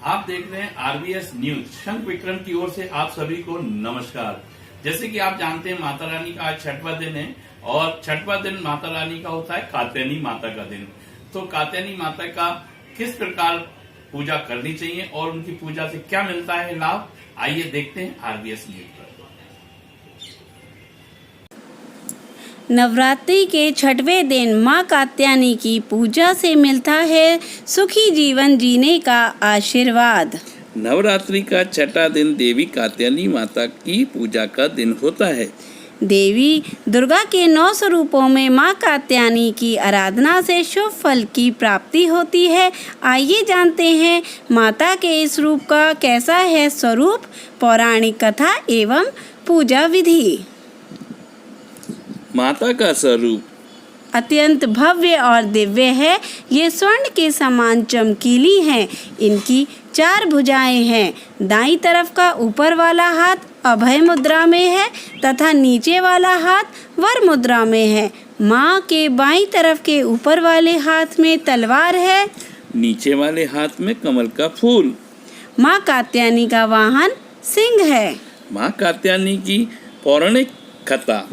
आप देख रहे हैं आरबीएस न्यूज। शंख विक्रम की ओर से आप सभी को नमस्कार। जैसे कि आप जानते हैं माता रानी का आज 6वां दिन है और 6वां दिन माता रानी का होता है कात्यायनी माता का दिन। तो कात्यायनी माता का किस प्रकार पूजा करनी चाहिए और उनकी पूजा से क्या मिलता है लाभ, आइए देखते हैं आरबीएस न्यूज पर। नवरात्रि के 6वें दिन मां कात्यायनी की पूजा से मिलता है सुखी जीवन जीने का आशीर्वाद। नवरात्रि का 6वां दिन देवी कात्यायनी माता की पूजा का दिन होता है। देवी दुर्गा के 9 स्वरूपों में मां कात्यायनी की आराधना से शुभ फल की प्राप्ति होती है। आइए जानते हैं माता के इस रूप का कैसा है स्वरूप, पौराणिक कथा एवं पूजा विधि। माता का स्वरूप अत्यंत भव्य और दिव्य है। ये स्वर्ण के समान चमकीली हैं। इनकी 4 भुजाएं हैं। दाईं तरफ का ऊपर वाला हाथ अभय मुद्रा में है तथा नीचे वाला हाथ वर मुद्रा में है। माँ के बाईं तरफ के ऊपर वाले हाथ में तलवार है, नीचे वाले हाथ में कमल का फूल। माँ कात्यायनी का वाहन सिंह है। माँ कात्यायनी की पौराणिक कथा।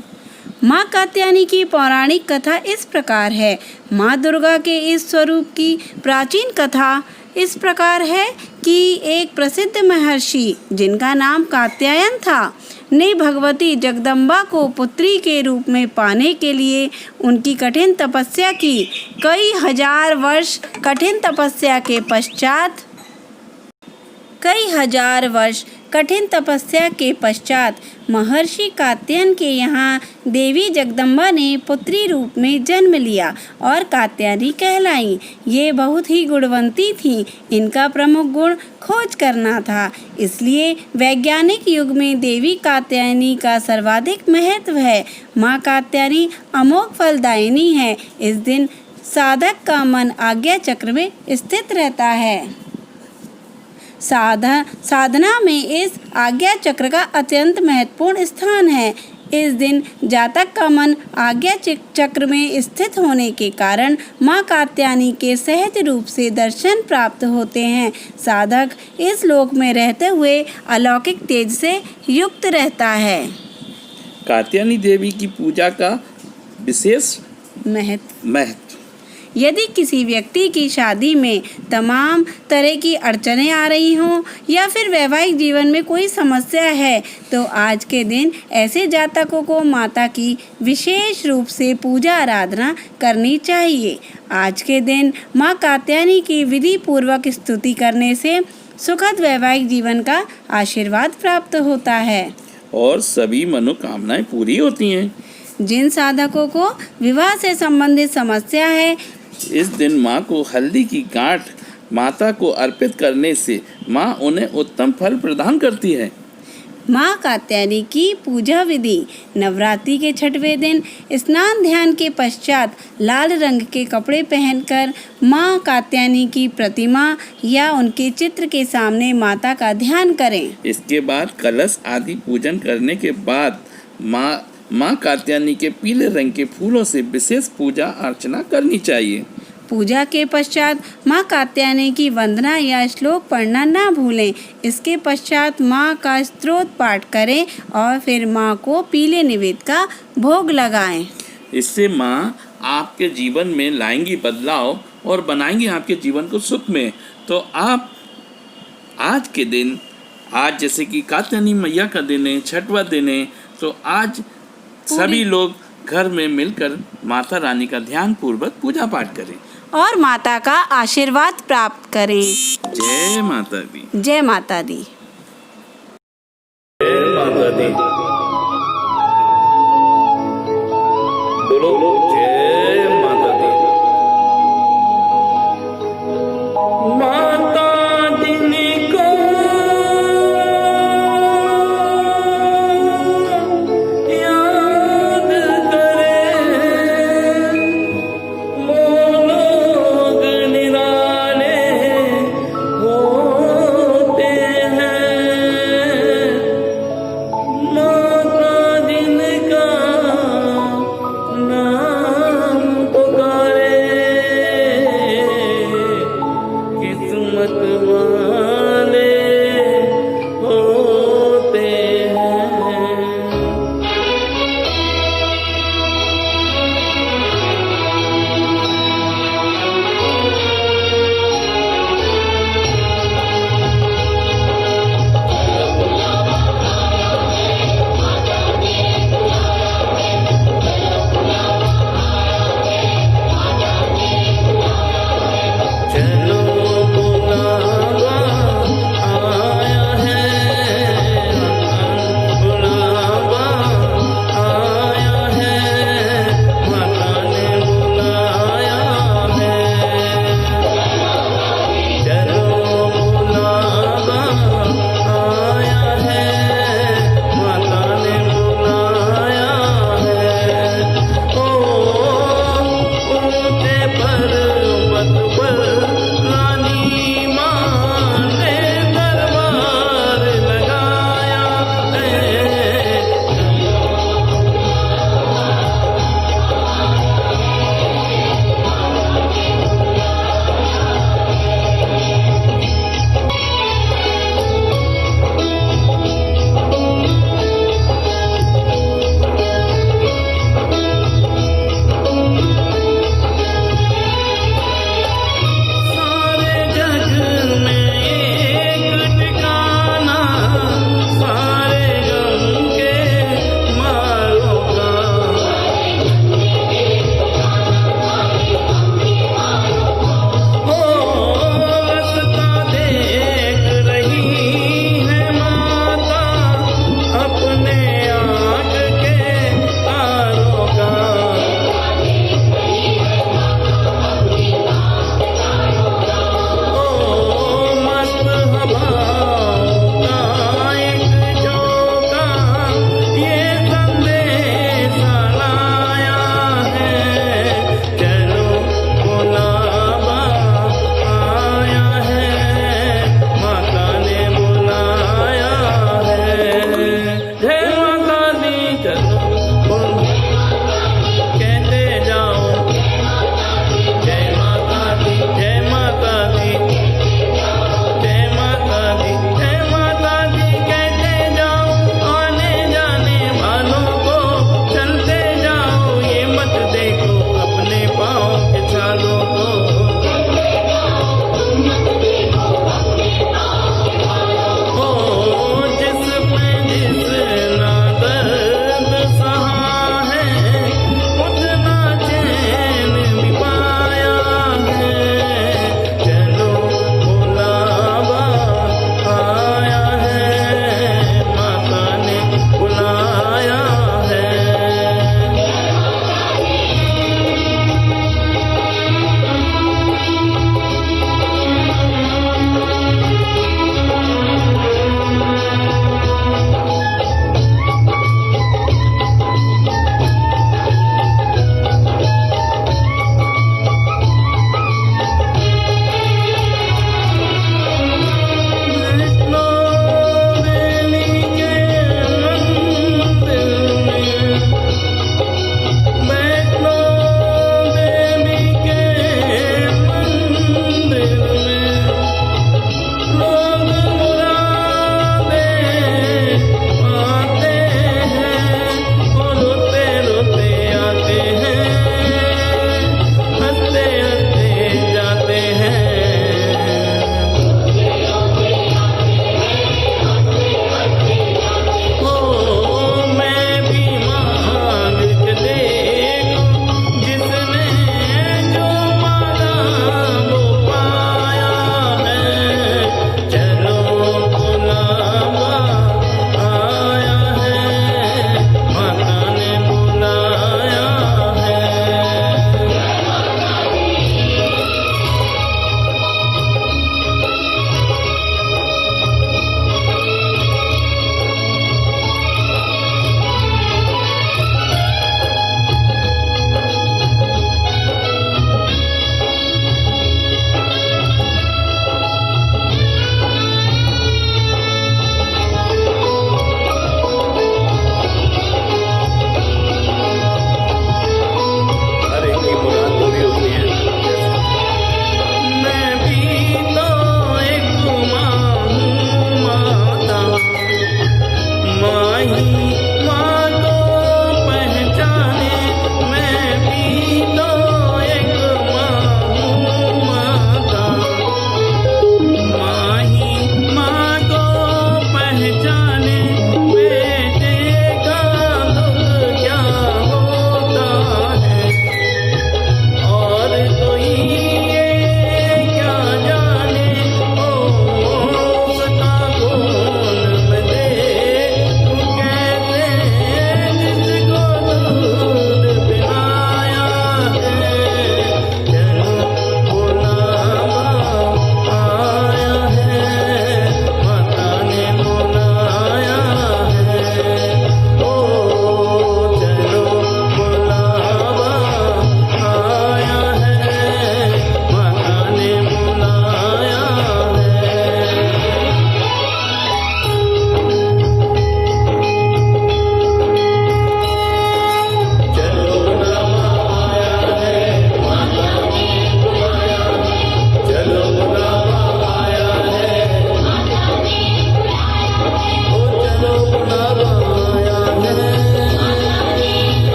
माँ कात्यायनी की पौराणिक कथा इस प्रकार है। माँ दुर्गा के इस स्वरूप की प्राचीन कथा इस प्रकार है कि एक प्रसिद्ध महर्षि जिनका नाम कात्यायन था ने भगवती जगदम्बा को पुत्री के रूप में पाने के लिए उनकी कठिन तपस्या की। कई हजार वर्ष कठिन तपस्या के पश्चात महर्षि कात्यायन के यहाँ देवी जगदम्बा ने पुत्री रूप में जन्म लिया और कात्यायनी कहलाई। ये बहुत ही गुणवंती थी। इनका प्रमुख गुण खोज करना था, इसलिए वैज्ञानिक युग में देवी कात्यायनी का सर्वाधिक महत्व है। माँ कात्यायनी अमोघ फलदायिनी है। इस दिन साधक का मन आज्ञा चक्र में स्थित रहता है। साधना में इस आज्ञा चक्र का अत्यंत महत्वपूर्ण स्थान है। इस दिन जातक का मन आज्ञा चक्र में स्थित होने के कारण माँ कात्यायनी के सहज रूप से दर्शन प्राप्त होते हैं। साधक इस लोक में रहते हुए अलौकिक तेज से युक्त रहता है। कात्यायनी देवी की पूजा का विशेष महत्व। यदि किसी व्यक्ति की शादी में तमाम तरह की अड़चनें आ रही हों या फिर वैवाहिक जीवन में कोई समस्या है तो आज के दिन ऐसे जातकों को माता की विशेष रूप से पूजा आराधना करनी चाहिए। आज के दिन माँ कात्यायनी की विधि पूर्वक स्तुति करने से सुखद वैवाहिक जीवन का आशीर्वाद प्राप्त होता है और सभी मनोकामनाएं पूरी होती हैं। जिन साधकों को विवाह से संबंधित समस्या है, इस दिन माँ को हल्दी की गांठ माता को अर्पित करने से माँ उन्हें उत्तम फल प्रदान करती है। माँ कात्यायनी की पूजा विधि। नवरात्रि के 6वें दिन स्नान ध्यान के पश्चात लाल रंग के कपड़े पहनकर माँ कात्यायनी की प्रतिमा या उनके चित्र के सामने माता का ध्यान करें। इसके बाद कलश आदि पूजन करने के बाद माँ कात्यायनी के पीले रंग के फूलों से विशेष पूजा अर्चना करनी चाहिए। पूजा के पश्चात माँ कात्यायनी की वंदना या श्लोक पढ़ना ना भूलें। इसके पश्चात माँ का स्तोत्र पाठ करें और फिर माँ को पीले निवेद का भोग लगाएं। इससे माँ आपके जीवन में लाएंगी बदलाव और बनाएंगी आपके जीवन को सुख में। तो आप आज के दिन, आज जैसे कि कात्यायनी मैया का दिन है, 6वां दिन है, तो आज सभी लोग घर में मिलकर माता रानी का ध्यान पूर्वक पूजा पाठ करें और माता का आशीर्वाद प्राप्त करें। जय माता दी। जय माता दी। जय माता दी। बोलो जय